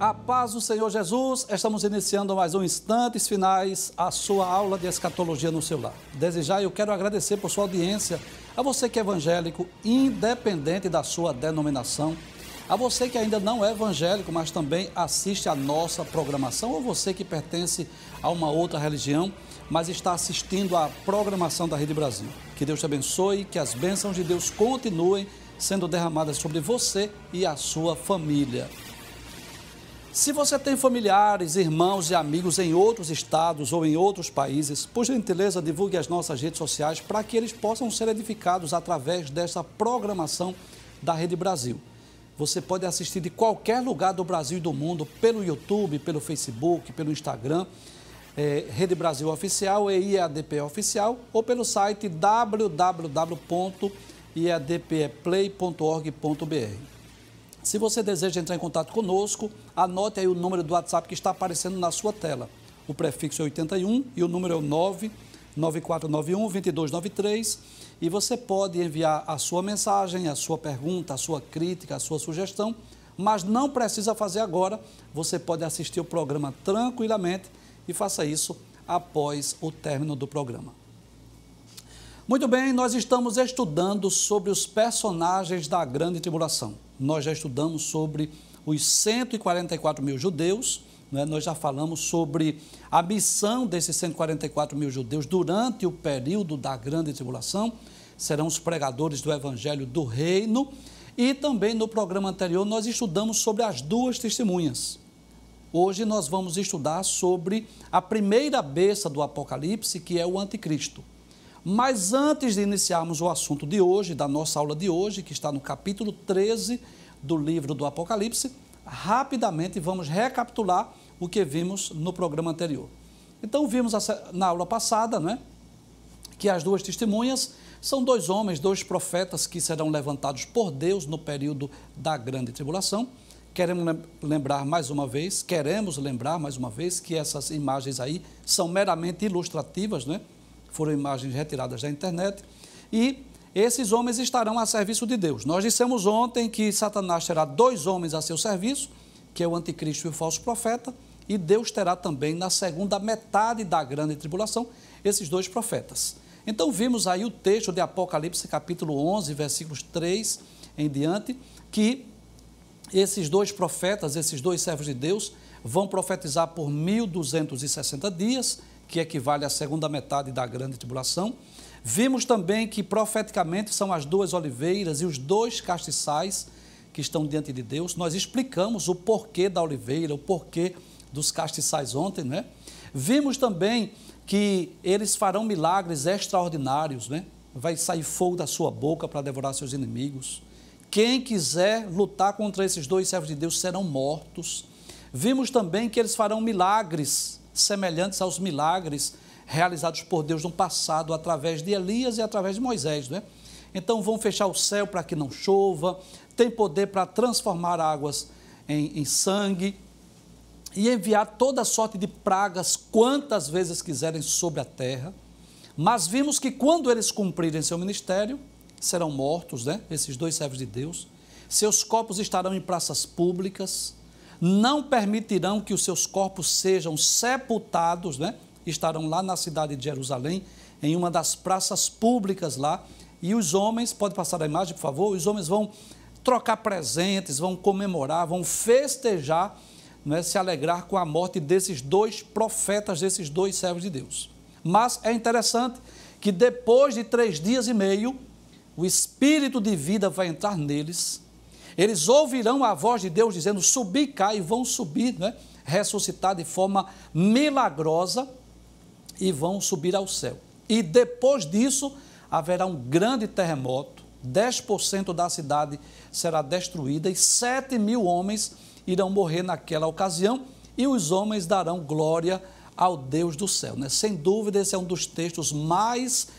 A paz do Senhor Jesus, estamos iniciando mais um Instantes Finais, a sua aula de escatologia no seu lar. Desde já eu quero agradecer por sua audiência, a você que é evangélico, independente da sua denominação, a você que ainda não é evangélico, mas também assiste a nossa programação, ou você que pertence a uma outra religião, mas está assistindo à programação da Rede Brasil. Que Deus te abençoe, que as bênçãos de Deus continuem sendo derramadas sobre você e a sua família. Se você tem familiares, irmãos e amigos em outros estados ou em outros países, por gentileza, divulgue as nossas redes sociais para que eles possam ser edificados através dessa programação da Rede Brasil. Você pode assistir de qualquer lugar do Brasil e do mundo, pelo YouTube, pelo Facebook, pelo Instagram, Rede Brasil Oficial e IADP Oficial, ou pelo site www.iadpeplay.org.br. Se você deseja entrar em contato conosco, anote aí o número do WhatsApp que está aparecendo na sua tela. O prefixo é 81 e o número é o 99491-2293. E você pode enviar a sua mensagem, a sua pergunta, a sua crítica, a sua sugestão, mas não precisa fazer agora. Você pode assistir o programa tranquilamente e faça isso após o término do programa. Muito bem, nós estamos estudando sobre os personagens da Grande Tribulação. Nós já estudamos sobre os 144 mil judeus, né? Nós já falamos sobre a missão desses 144 mil judeus durante o período da Grande Tribulação. Serão os pregadores do Evangelho do Reino. E também no programa anterior nós estudamos sobre as duas testemunhas. Hoje nós vamos estudar sobre a primeira besta do Apocalipse, que é o Anticristo. Mas antes de iniciarmos o assunto de hoje, da nossa aula de hoje, que está no capítulo 13 do livro do Apocalipse, rapidamente vamos recapitular o que vimos no programa anterior. Então, vimos na aula passada, né, que as duas testemunhas são dois homens, dois profetas que serão levantados por Deus no período da Grande Tribulação. Queremos lembrar mais uma vez que essas imagens aí são meramente ilustrativas, né? Foram imagens retiradas da internet, e esses homens estarão a serviço de Deus. Nós dissemos ontem que Satanás terá dois homens a seu serviço, que é o Anticristo e o falso profeta, e Deus terá também, na segunda metade da Grande Tribulação, esses dois profetas. Então, vimos aí o texto de Apocalipse, capítulo 11, versículos 3 em diante, que esses dois profetas, esses dois servos de Deus, vão profetizar por 1260 dias, que equivale à segunda metade da Grande Tribulação. Vimos também que profeticamente são as duas oliveiras e os dois castiçais que estão diante de Deus. Nós explicamos o porquê da oliveira, o porquê dos castiçais ontem, né? Vimos também que eles farão milagres extraordinários, né? Vai sair fogo da sua boca para devorar seus inimigos. Quem quiser lutar contra esses dois servos de Deus serão mortos. Vimos também que eles farão milagres semelhantes aos milagres realizados por Deus no passado, através de Elias e através de Moisés, né? Então, vão fechar o céu para que não chova, tem poder para transformar águas em sangue e enviar toda sorte de pragas quantas vezes quiserem sobre a terra. Mas vimos que quando eles cumprirem seu ministério, serão mortos, né? Esses dois servos de Deus. Seus corpos estarão em praças públicas, não permitirão que os seus corpos sejam sepultados, né? Estarão lá na cidade de Jerusalém, em uma das praças públicas lá, e os homens, pode passar a imagem, por favor, os homens vão trocar presentes, vão comemorar, vão festejar, né? Se alegrar com a morte desses dois profetas, desses dois servos de Deus. Mas é interessante que depois de 3 dias e meio, o Espírito de vida vai entrar neles. Eles ouvirão a voz de Deus dizendo, subi cá, e vão subir, né? Ressuscitar de forma milagrosa e vão subir ao céu. E depois disso, haverá um grande terremoto, 10% da cidade será destruída e 7.000 homens irão morrer naquela ocasião, e os homens darão glória ao Deus do céu, né? Sem dúvida, esse é um dos textos mais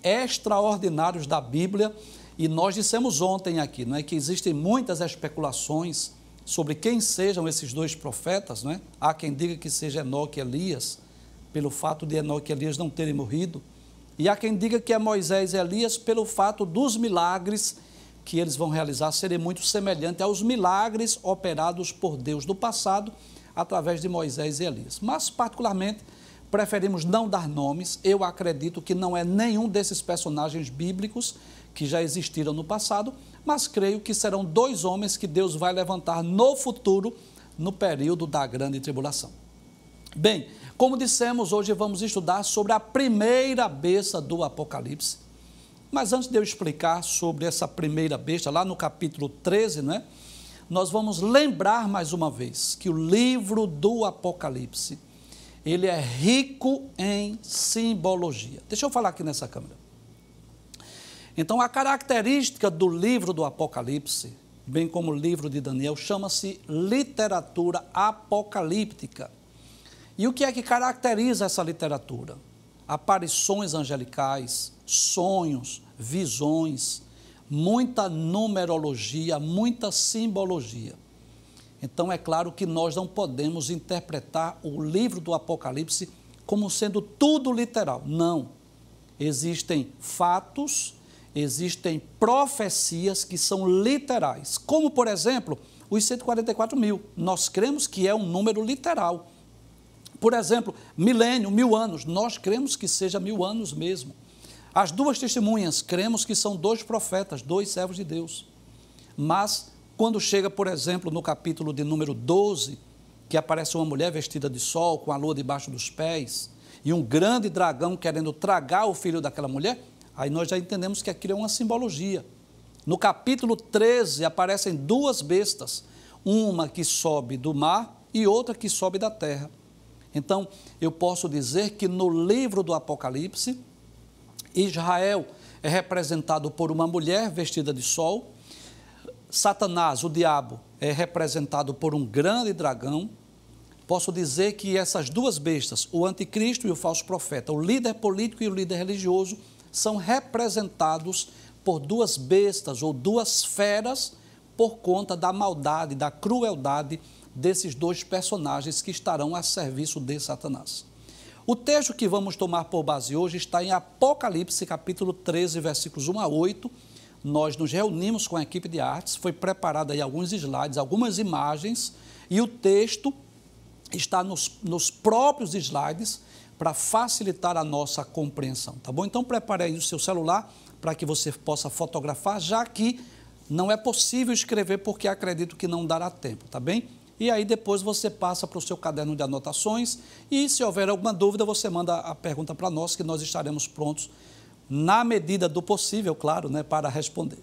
extraordinários da Bíblia. E nós dissemos ontem aqui, não é, que existem muitas especulações sobre quem sejam esses dois profetas, não é? Há quem diga que seja Enoque e Elias, pelo fato de Enoque e Elias não terem morrido. E há quem diga que é Moisés e Elias pelo fato dos milagres que eles vão realizar serem muito semelhantes aos milagres operados por Deus no passado, através de Moisés e Elias. Mas, particularmente, preferimos não dar nomes. Eu acredito que não é nenhum desses personagens bíblicos que já existiram no passado, mas creio que serão dois homens que Deus vai levantar no futuro, no período da grande tribulação. Bem, como dissemos, hoje vamos estudar sobre a primeira besta do Apocalipse. Mas antes de eu explicar sobre essa primeira besta, lá no capítulo 13, né, nós vamos lembrar mais uma vez que o livro do Apocalipse, ele é rico em simbologia. Deixa eu falar aqui nessa câmera. Então, a característica do livro do Apocalipse, bem como o livro de Daniel, chama-se literatura apocalíptica. E o que é que caracteriza essa literatura? Aparições angelicais, sonhos, visões, muita numerologia, muita simbologia. Então, é claro que nós não podemos interpretar o livro do Apocalipse como sendo tudo literal. Não. Existem fatos, existem profecias que são literais. Como, por exemplo, os 144 mil. Nós cremos que é um número literal. Por exemplo, milênio, 1000 anos. Nós cremos que seja 1000 anos mesmo. As duas testemunhas, cremos que são dois profetas, dois servos de Deus. Mas, quando chega, por exemplo, no capítulo de número 12, que aparece uma mulher vestida de sol, com a lua debaixo dos pés, e um grande dragão querendo tragar o filho daquela mulher, aí nós já entendemos que aquilo é uma simbologia. No capítulo 13, aparecem duas bestas, uma que sobe do mar e outra que sobe da terra. Então, eu posso dizer que no livro do Apocalipse, Israel é representado por uma mulher vestida de sol, Satanás, o diabo, é representado por um grande dragão. Posso dizer que essas duas bestas, o anticristo e o falso profeta, o líder político e o líder religioso, são representados por duas bestas ou duas feras por conta da maldade, da crueldade desses dois personagens que estarão a serviço de Satanás. O texto que vamos tomar por base hoje está em Apocalipse, capítulo 13, versículos 1 a 8. Nós nos reunimos com a equipe de artes, foi preparado aí alguns slides, algumas imagens, e o texto está nos próprios slides para facilitar a nossa compreensão, tá bom? Então, prepare aí o seu celular para que você possa fotografar, já que não é possível escrever porque acredito que não dará tempo, tá bem? E aí depois você passa para o seu caderno de anotações e se houver alguma dúvida você manda a pergunta para nós que nós estaremos prontos na medida do possível, claro, né, para responder.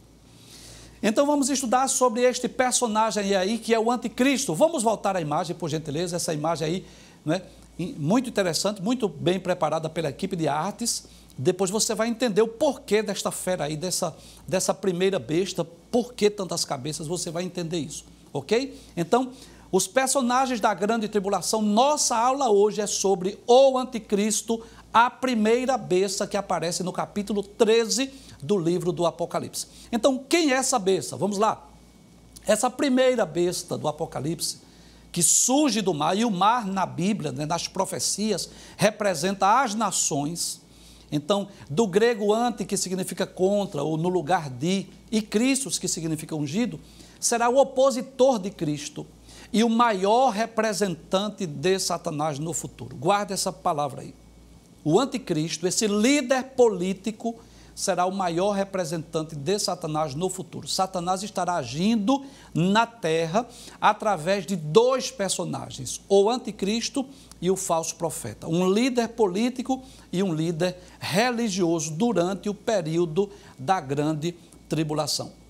Então vamos estudar sobre este personagem aí que é o anticristo. Vamos voltar à imagem, por gentileza, essa imagem aí, né, muito interessante, muito bem preparada pela equipe de artes. Depois você vai entender o porquê desta fera aí, dessa primeira besta, por que tantas cabeças, você vai entender isso, ok? Então, os personagens da grande tribulação, nossa aula hoje é sobre o anticristo, a primeira besta que aparece no capítulo 13 do livro do Apocalipse. Então, quem é essa besta? Vamos lá. Essa primeira besta do Apocalipse, que surge do mar, e o mar na Bíblia, né, nas profecias, representa as nações. Então, do grego ante, que significa contra, ou no lugar de, e Cristos, que significa ungido, será o opositor de Cristo e o maior representante de Satanás no futuro. Guarde essa palavra aí. O anticristo, esse líder político, será o maior representante de Satanás no futuro. Satanás estará agindo na terra através de dois personagens, o anticristo e o falso profeta. Um líder político e um líder religioso durante o período da grande tribulação.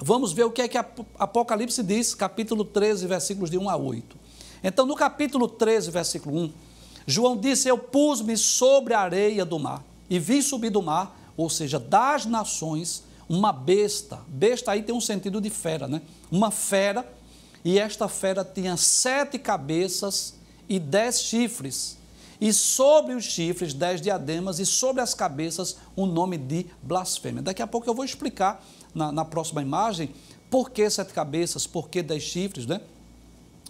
Vamos ver o que é que Apocalipse diz, capítulo 13, versículos de 1 a 8. Então, no capítulo 13, versículo 1, João disse: eu pus-me sobre a areia do mar e vi subir do mar, ou seja, das nações, uma besta. Besta aí tem um sentido de fera, né? Uma fera, e esta fera tinha 7 cabeças e 10 chifres. E sobre os chifres 10 diademas e sobre as cabeças um nome de blasfêmia. Daqui a pouco eu vou explicar na próxima imagem por que 7 cabeças, por que 10 chifres, né?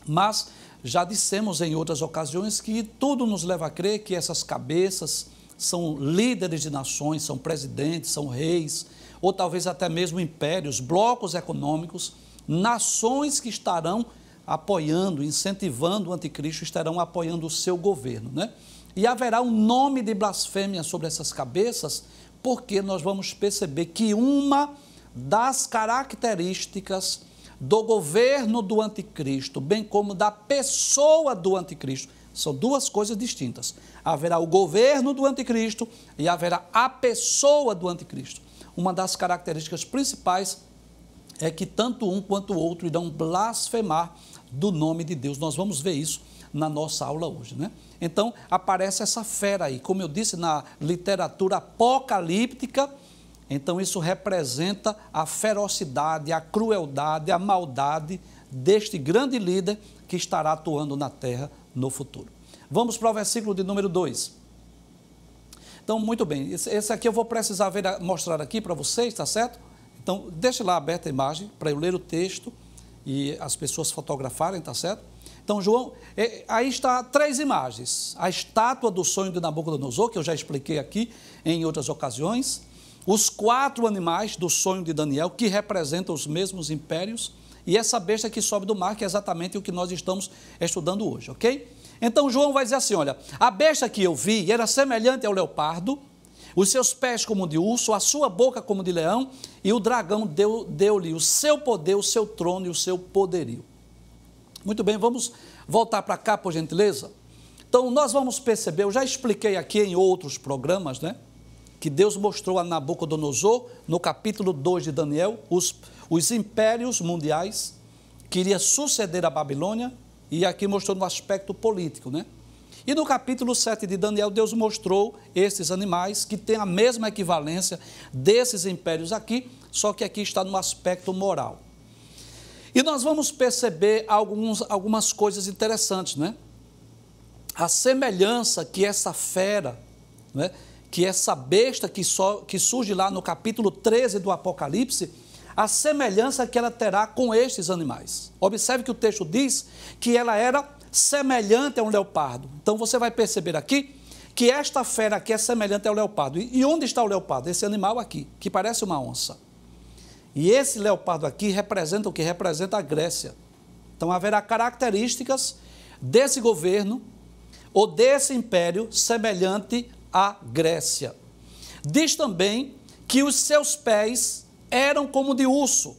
Mas já dissemos em outras ocasiões que tudo nos leva a crer que essas cabeças são líderes de nações, são presidentes, são reis, ou talvez até mesmo impérios, blocos econômicos, nações que estarão apoiando, incentivando o anticristo, estarão apoiando o seu governo, né? E haverá um nome de blasfêmia sobre essas cabeças, porque nós vamos perceber que uma das características do governo do anticristo, bem como da pessoa do anticristo, são duas coisas distintas. Haverá o governo do anticristo e haverá a pessoa do anticristo. Uma das características principais é que tanto um quanto o outro irão blasfemar do nome de Deus. Nós vamos ver isso na nossa aula hoje, né? Então, aparece essa fera aí, como eu disse, na literatura apocalíptica. Então, isso representa a ferocidade, a crueldade, a maldade deste grande líder que estará atuando na terra no futuro. Vamos para o versículo de número 2. Então, muito bem, esse aqui eu vou precisar mostrar aqui para vocês, tá certo? Então, deixe lá aberta a imagem para eu ler o texto e as pessoas fotografarem, tá certo? Então, João, aí está 3 imagens. A estátua do sonho de Nabucodonosor, que eu já expliquei aqui em outras ocasiões. Os 4 animais do sonho de Daniel, que representam os mesmos impérios. E essa besta que sobe do mar, que é exatamente o que nós estamos estudando hoje, ok? Então, João vai dizer assim, olha, a besta que eu vi era semelhante ao leopardo, os seus pés como de urso, a sua boca como de leão, e o dragão deu-lhe o seu poder, o seu trono e o seu poderio. Muito bem, vamos voltar para cá, por gentileza. Então, nós vamos perceber, eu já expliquei aqui em outros programas, né, que Deus mostrou a Nabucodonosor, no capítulo 2 de Daniel, os impérios mundiais que iria suceder a Babilônia, e aqui mostrou no aspecto político, né? E no capítulo 7 de Daniel, Deus mostrou esses animais que têm a mesma equivalência desses impérios aqui, só que aqui está no aspecto moral. E nós vamos perceber algumas coisas interessantes, né? A semelhança que essa fera, né, que essa besta que surge lá no capítulo 13 do Apocalipse, a semelhança que ela terá com estes animais. Observe que o texto diz que ela era semelhante a um leopardo. Então você vai perceber aqui que esta fera aqui é semelhante ao leopardo. E onde está o leopardo? Esse animal aqui, que parece uma onça. E esse leopardo aqui representa o que? Representa a Grécia. Então haverá características desse governo ou desse império semelhante à Grécia. Diz também que os seus pés eram como de urso.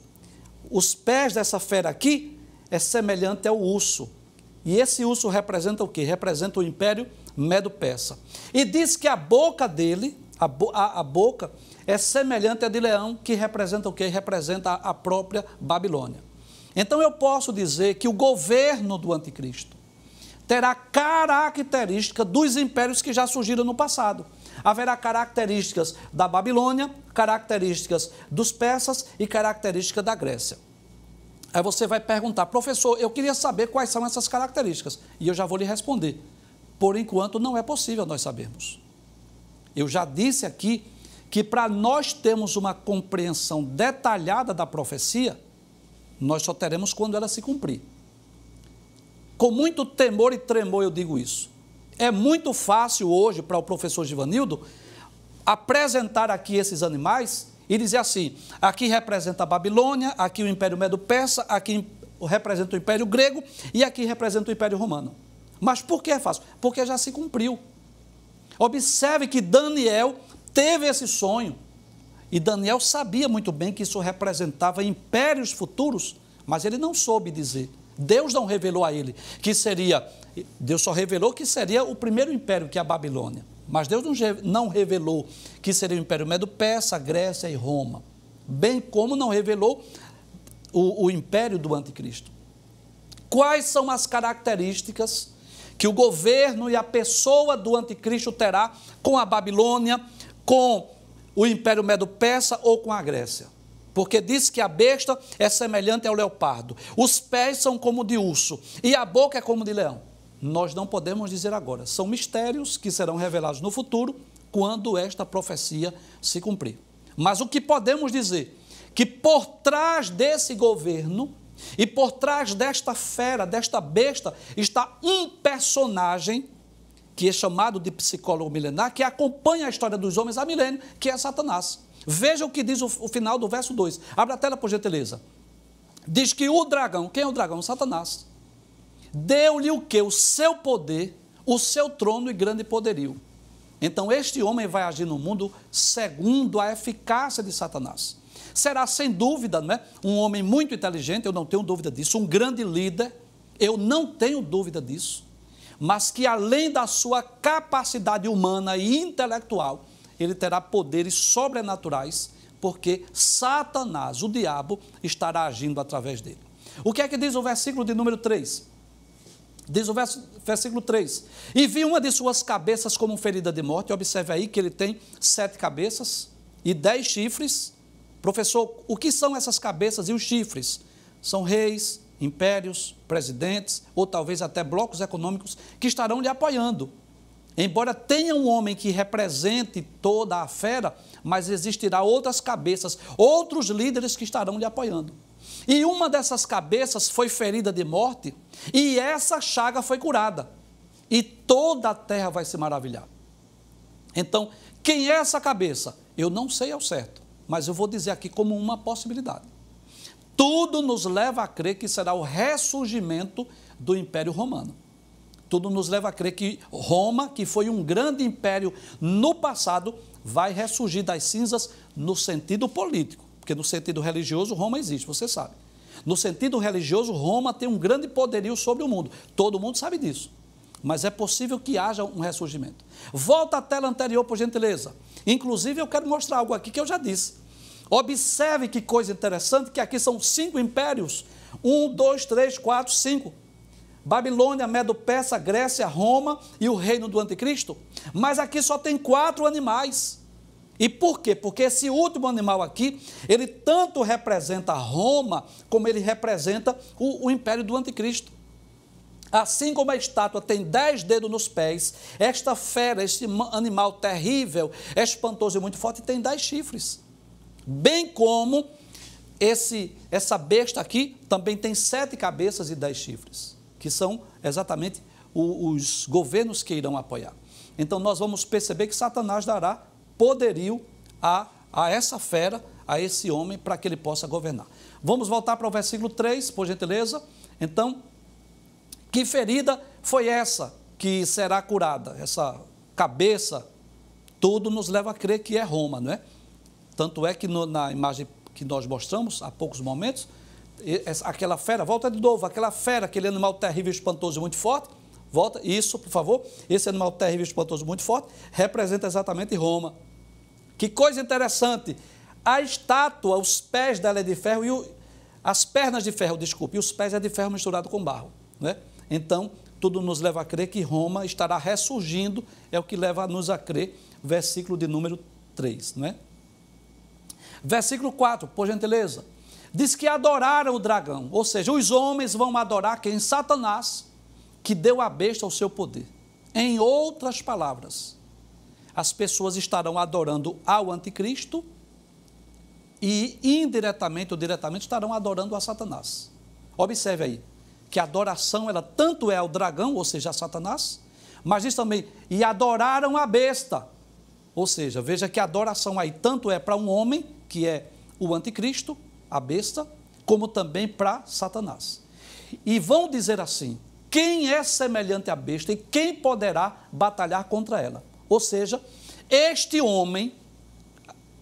Os pés dessa fera aqui é semelhante ao urso. E esse urso representa o quê? Representa o Império Medo-Persa. E diz que a boca dele, a boca, é semelhante à de leão, que representa o quê? Representa a própria Babilônia. Então eu posso dizer que o governo do anticristo terá característica dos impérios que já surgiram no passado. Haverá características da Babilônia, características dos persas e características da Grécia. Aí você vai perguntar, professor, eu queria saber quais são essas características. E eu já vou lhe responder. Por enquanto, não é possível nós sabermos. Eu já disse aqui que para nós termos uma compreensão detalhada da profecia, nós só teremos quando ela se cumprir. Com muito temor e tremor eu digo isso. É muito fácil hoje para o professor Givanildo apresentar aqui esses animais e dizer assim, aqui representa a Babilônia, aqui o Império Medo-Persa, aqui representa o Império Grego e aqui representa o Império Romano. Mas por que é fácil? Porque já se cumpriu. Observe que Daniel teve esse sonho e Daniel sabia muito bem que isso representava impérios futuros, mas ele não soube dizer. Deus não revelou a ele que seria, Deus só revelou que seria o primeiro império, que é a Babilônia. Mas Deus não revelou que seria o Império Medo-Persa, Grécia e Roma. Bem como não revelou o império do anticristo. Quais são as características que o governo e a pessoa do anticristo terá com a Babilônia, com o Império Medo-Persa ou com a Grécia? Porque diz que a besta é semelhante ao leopardo, os pés são como de urso e a boca é como de leão. Nós não podemos dizer agora, são mistérios que serão revelados no futuro, quando esta profecia se cumprir. Mas o que podemos dizer? Que por trás desse governo e por trás desta fera, desta besta, está um personagem que é chamado de psicólogo milenar, que acompanha a história dos homens há milênio, que é Satanás. Veja o que diz o final do verso 2. Abre a tela, por gentileza. Diz que o dragão, quem é o dragão? Satanás. Deu-lhe o quê? O seu poder, o seu trono e grande poderio. Então, este homem vai agir no mundo segundo a eficácia de Satanás. Será, sem dúvida, não é? Um homem muito inteligente, eu não tenho dúvida disso, um grande líder, eu não tenho dúvida disso, mas que além da sua capacidade humana e intelectual, ele terá poderes sobrenaturais, porque Satanás, o diabo, estará agindo através dele. O que é que diz o versículo de número 3? Diz o versículo 3, e vi uma de suas cabeças como ferida de morte. Observe aí que ele tem 7 cabeças e 10 chifres. Professor, o que são essas cabeças e os chifres? São reis, impérios, presidentes, ou talvez até blocos econômicos que estarão lhe apoiando. Embora tenha um homem que represente toda a fera, mas existirá outras cabeças, outros líderes que estarão lhe apoiando. E uma dessas cabeças foi ferida de morte, e essa chaga foi curada. E toda a terra vai se maravilhar. Então, quem é essa cabeça? Eu não sei ao certo, mas eu vou dizer aqui como uma possibilidade. Tudo nos leva a crer que será o ressurgimento do Império Romano. Tudo nos leva a crer que Roma, que foi um grande império no passado, vai ressurgir das cinzas no sentido político. Porque no sentido religioso, Roma existe, você sabe. No sentido religioso, Roma tem um grande poderio sobre o mundo. Todo mundo sabe disso. Mas é possível que haja um ressurgimento. Volta à tela anterior, por gentileza. Inclusive, eu quero mostrar algo aqui que eu já disse. Observe que coisa interessante, que aqui são 5 impérios. 1, 2, 3, 4, 5. Babilônia, Medo-Persa, Grécia, Roma e o reino do anticristo. Mas aqui só tem 4 animais. E por quê? Porque esse último animal aqui, ele tanto representa Roma, como ele representa o império do anticristo. Assim como a estátua tem 10 dedos nos pés, esta fera, este animal terrível, espantoso e muito forte, tem 10 chifres. Bem como essa besta aqui também tem 7 cabeças e 10 chifres, que são exatamente os governos que irão apoiar. Então nós vamos perceber que Satanás dará poderio a essa fera, a esse homem, para que ele possa governar. Vamos voltar para o versículo 3, por gentileza. Então, que ferida foi essa que será curada? Essa cabeça, tudo nos leva a crer que é Roma, não é? Tanto é que na imagem que nós mostramos há poucos momentos, aquela fera, volta de novo, aquela fera, aquele animal terrível, espantoso e muito forte, volta, isso, por favor, esse animal terrível, espantoso, muito forte, representa exatamente Roma. Que coisa interessante, a estátua, os pés dela é de ferro, e as pernas de ferro, desculpe, e os pés é de ferro misturado com barro, né? Então, tudo nos leva a crer que Roma estará ressurgindo, é o que leva-nos a crer, versículo de número 3, não é? Versículo 4, por gentileza, diz que adoraram o dragão, ou seja, os homens vão adorar quem? Satanás, que deu à besta o seu poder. Em outras palavras, as pessoas estarão adorando ao anticristo e indiretamente ou diretamente estarão adorando a Satanás. Observe aí, que a adoração ela tanto é ao dragão, ou seja, a Satanás, mas diz também, e adoraram a besta. Ou seja, veja que a adoração aí tanto é para um homem, que é o anticristo, a besta, como também para Satanás. E vão dizer assim, quem é semelhante à besta e quem poderá batalhar contra ela? Ou seja, este homem,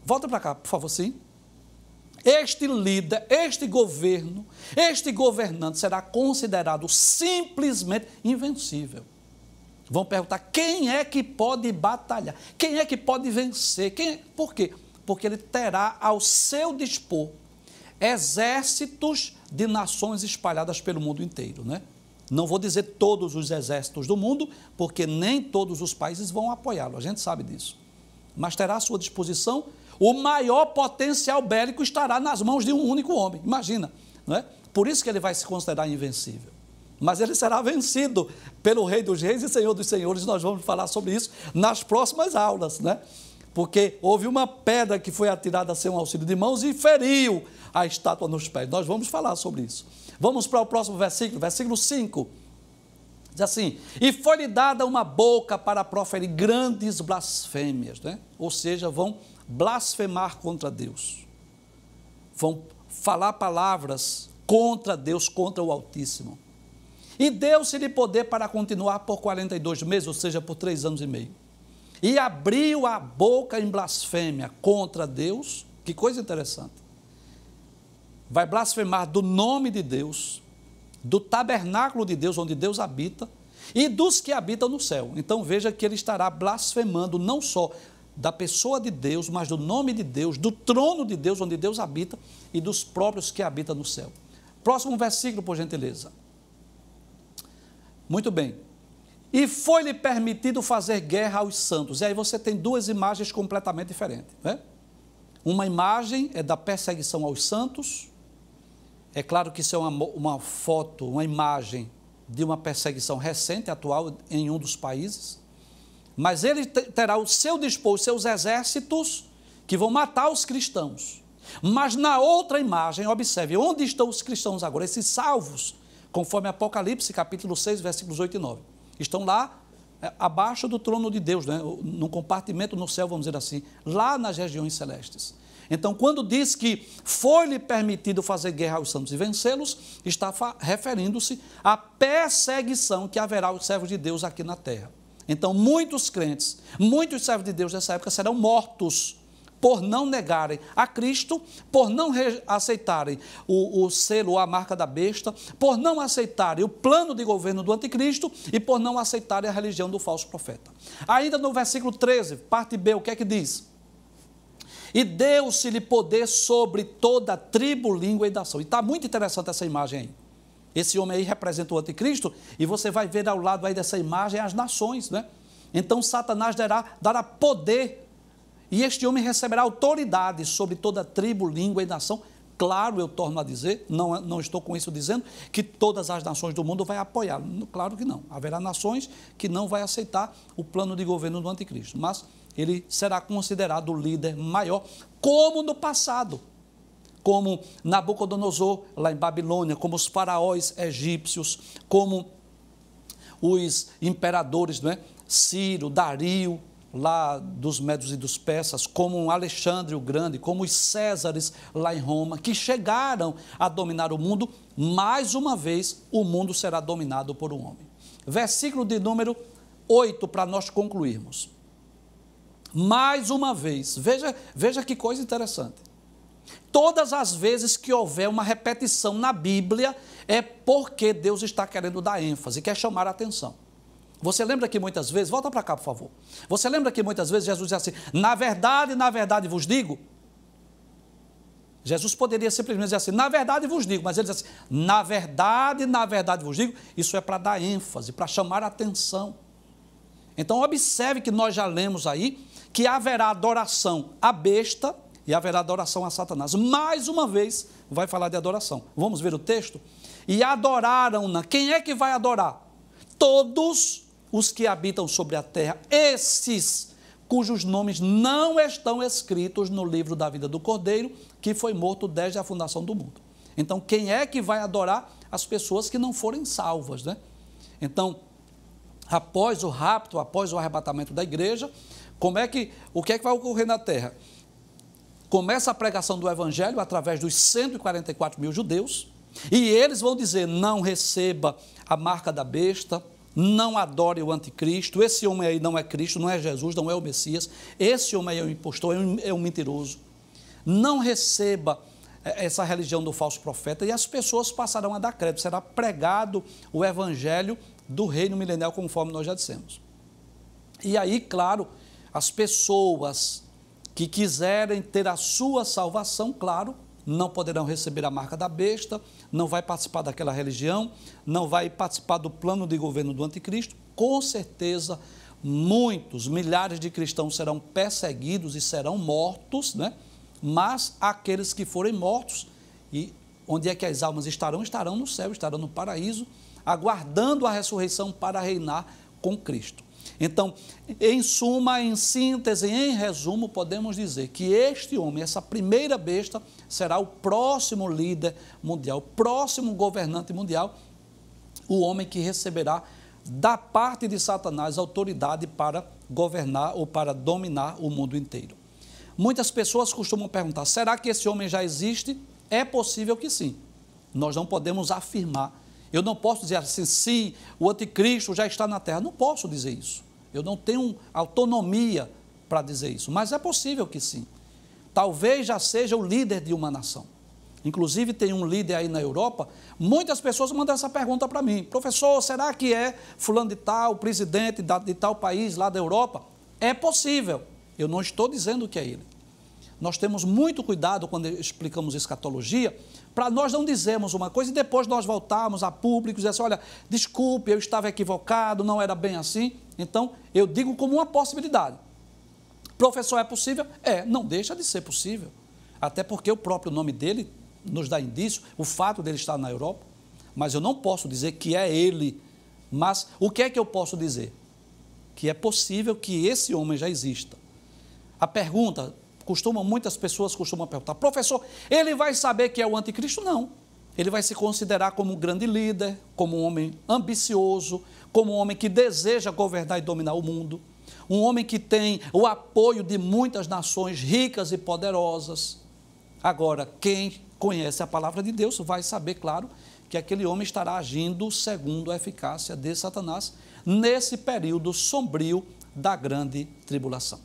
volta para cá, por favor, sim. Este líder, este governo, este governante será considerado simplesmente invencível. Vão perguntar, quem é que pode batalhar? Quem é que pode vencer? Por quê? Porque ele terá ao seu dispor exércitos de nações espalhadas pelo mundo inteiro, né? Não vou dizer todos os exércitos do mundo, porque nem todos os países vão apoiá-lo, a gente sabe disso. Mas terá à sua disposição, o maior potencial bélico estará nas mãos de um único homem, imagina, não é? Por isso que ele vai se considerar invencível. Mas ele será vencido pelo Rei dos Reis e Senhor dos Senhores, nós vamos falar sobre isso nas próximas aulas, né? Porque houve uma pedra que foi atirada sem um auxílio de mãos e feriu a estátua nos pés. Nós vamos falar sobre isso. Vamos para o próximo versículo, versículo 5. Diz assim, e foi-lhe dada uma boca para proferir grandes blasfêmias, né? Ou seja, vão blasfemar contra Deus. Vão falar palavras contra Deus, contra o Altíssimo. E deu-se-lhe poder para continuar por 42 meses, ou seja, por 3 anos e meio. E abriu a boca em blasfêmia contra Deus. Que coisa interessante. Vai blasfemar do nome de Deus, do tabernáculo de Deus, onde Deus habita, e dos que habitam no céu. Então veja que ele estará blasfemando não só da pessoa de Deus, mas do nome de Deus, do trono de Deus, onde Deus habita, e dos próprios que habitam no céu. Próximo versículo, por gentileza. Muito bem. E foi-lhe permitido fazer guerra aos santos. E aí você tem duas imagens completamente diferentes, né? Uma imagem é da perseguição aos santos. É claro que isso é uma foto, uma imagem de uma perseguição recente, atual, em um dos países. Mas ele terá o seu dispor, os seus exércitos, que vão matar os cristãos. Mas na outra imagem, observe, onde estão os cristãos agora? Esses salvos, conforme Apocalipse, capítulo 6, versículos 8 e 9. Estão lá, abaixo do trono de Deus, né? Num compartimento no céu, vamos dizer assim, lá nas regiões celestes. Então, quando diz que foi-lhe permitido fazer guerra aos santos e vencê-los, está referindo-se à perseguição que haverá aos servos de Deus aqui na terra. Então, muitos crentes, muitos servos de Deus dessa época serão mortos por não negarem a Cristo, por não aceitarem o selo ou a marca da besta, por não aceitarem o plano de governo do anticristo e por não aceitarem a religião do falso profeta. Ainda no versículo 13, parte B, o que é que diz? E deu-se-lhe poder sobre toda tribo, língua e nação. E está muito interessante essa imagem aí. Esse homem aí representa o anticristo e você vai ver ao lado aí dessa imagem as nações, né? Então Satanás dará poder e este homem receberá autoridade sobre toda tribo, língua e nação. Claro, eu torno a dizer, não estou com isso dizendo que todas as nações do mundo vão apoiá-lo. Claro que não. Haverá nações que não vão aceitar o plano de governo do anticristo, mas ele será considerado o líder maior, como no passado, como Nabucodonosor, lá em Babilônia, como os faraós egípcios, como os imperadores, não é? Ciro, Dario, lá dos Médios e dos Persas, como Alexandre o Grande, como os Césares lá em Roma, que chegaram a dominar o mundo. Mais uma vez, o mundo será dominado por um homem. Versículo de número 8, para nós concluirmos. Mais uma vez, veja que coisa interessante. Todas as vezes que houver uma repetição na Bíblia, é porque Deus está querendo dar ênfase, quer chamar a atenção. Você lembra que muitas vezes, volta para cá, por favor. Você lembra que muitas vezes Jesus diz assim, na verdade vos digo? Jesus poderia simplesmente dizer assim, na verdade vos digo, mas ele diz assim, na verdade vos digo. Isso é para dar ênfase, para chamar a atenção. Então, observe que nós já lemos aí que haverá adoração à besta e haverá adoração a Satanás. Mais uma vez, vai falar de adoração. Vamos ver o texto? E adoraram-na. Quem é que vai adorar? Todos os que habitam sobre a terra, esses cujos nomes não estão escritos no livro da vida do Cordeiro, que foi morto desde a fundação do mundo. Então, quem é que vai adorar? As pessoas que não forem salvas, né? Então, após o rapto, após o arrebatamento da igreja, o que é que vai ocorrer na terra? Começa a pregação do evangelho através dos 144 mil judeus, e eles vão dizer, não receba a marca da besta, não adore o anticristo, esse homem aí não é Cristo, não é Jesus, não é o Messias, esse homem aí é um impostor, é um mentiroso. Não receba essa religião do falso profeta e as pessoas passarão a dar crédito, será pregado o evangelho do reino milenial, conforme nós já dissemos. E aí, claro, as pessoas que quiserem ter a sua salvação, claro, não poderão receber a marca da besta, não vai participar daquela religião, não vai participar do plano de governo do anticristo. Com certeza, muitos, milhares de cristãos serão perseguidos e serão mortos, né? Mas aqueles que forem mortos, e onde é que as almas estarão? Estarão no céu, estarão no paraíso, aguardando a ressurreição para reinar com Cristo. Então, em suma, em síntese, em resumo, podemos dizer que este homem, essa primeira besta, será o próximo líder mundial, o próximo governante mundial, o homem que receberá da parte de Satanás autoridade para governar ou para dominar o mundo inteiro. Muitas pessoas costumam perguntar, será que esse homem já existe? É possível que sim. Nós não podemos afirmar. Eu não posso dizer assim, sim, o anticristo já está na terra. Não posso dizer isso. Eu não tenho autonomia para dizer isso, mas é possível que sim. Talvez já seja o líder de uma nação. Inclusive tem um líder aí na Europa, muitas pessoas mandam essa pergunta para mim. Professor, será que é fulano de tal, presidente de tal país lá da Europa? É possível. Eu não estou dizendo que é ele. Nós temos muito cuidado quando explicamos escatologia, para nós não dizermos uma coisa e depois nós voltarmos a público e dizer assim, olha, desculpe, eu estava equivocado, não era bem assim. Então, eu digo como uma possibilidade. Professor, é possível? É, não deixa de ser possível. Até porque o próprio nome dele nos dá indício, o fato dele estar na Europa, mas eu não posso dizer que é ele. Mas o que é que eu posso dizer? Que é possível que esse homem já exista. A pergunta, muitas pessoas costumam perguntar, professor, ele vai saber que é o anticristo? Não. Ele vai se considerar como um grande líder, como um homem ambicioso, como um homem que deseja governar e dominar o mundo, um homem que tem o apoio de muitas nações ricas e poderosas. Agora, quem conhece a palavra de Deus vai saber, claro, que aquele homem estará agindo segundo a eficácia de Satanás nesse período sombrio da grande tribulação.